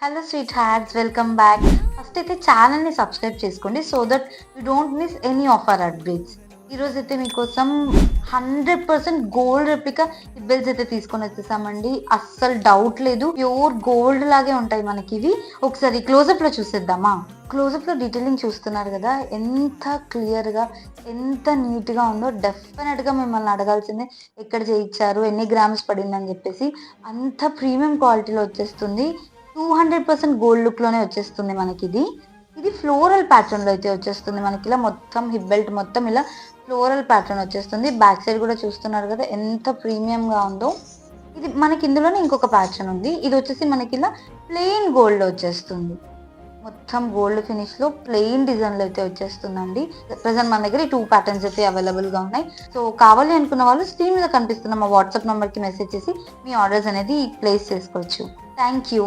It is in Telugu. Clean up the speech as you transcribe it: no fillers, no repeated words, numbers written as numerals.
Hello sweet hearts, welcome back. First అయితే ఛానల్ని సబ్స్క్రైబ్ చేసుకోండి so that you don't miss any of our updates. ఈరోజు అయితే మీకోసం 100% గోల్డ్ రెప్లికా హిబ్బెల్స్ అయితే తీసుకొని వచ్చేసామండి. అస్సలు డౌట్ లేదు, ప్యూర్ గోల్డ్ లాగే ఉంటాయి మనకి ఇవి. ఒకసారి క్లోజప్లో చూసేద్దామా? క్లోజప్లో డీటెయిలింగ్ చూస్తున్నారు కదా, ఎంత క్లియర్గా ఎంత నీట్గా ఉందో. డెఫినెట్గా మిమ్మల్ని అడగాల్సిందే, ఎక్కడ చేయించారు, ఎన్ని గ్రామ్స్ పడిందని చెప్పేసి. అంత ప్రీమియం క్వాలిటీలో వచ్చేస్తుంది. 200% గోల్డ్ లుక్ లోనే వచ్చేస్తుంది మనకి. ఇది ఫ్లోరల్ ప్యాటర్న్ లో అయితే వచ్చేస్తుంది మనకి. ఇలా మొత్తం హిప్ బెల్ట్ మొత్తం ఇలా ఫ్లోరల్ ప్యాటర్న్ వచ్చేస్తుంది. బ్యాక్ సైడ్ కూడా చూస్తున్నారు కదా ఎంత ప్రీమియం గా ఉందో. ఇది మనకి ఇందులోనే ఇంకొక ప్యాటర్న్ ఉంది. ఇది వచ్చేసి మనకి ఇలా ప్లెయిన్ గోల్డ్ లో వచ్చేస్తుంది. మొత్తం గోల్డ్ ఫినిష్ లో ప్లెయిన్ డిజైన్ లో అయితే వచ్చేస్తుందండి. ప్రెసెంట్ మన దగ్గర ఈ 2 ప్యాటర్న్స్ అయితే అవైలబుల్ గా ఉన్నాయి. సో కావాలి అనుకున్న వాళ్ళు స్క్రీన్ మీద కనిపిస్తున్న మా వాట్సాప్ నెంబర్ కి మెసేజ్ చేసి మీ ఆర్డర్స్ అనేది ప్లేస్ చేసుకోవచ్చు. Thank you.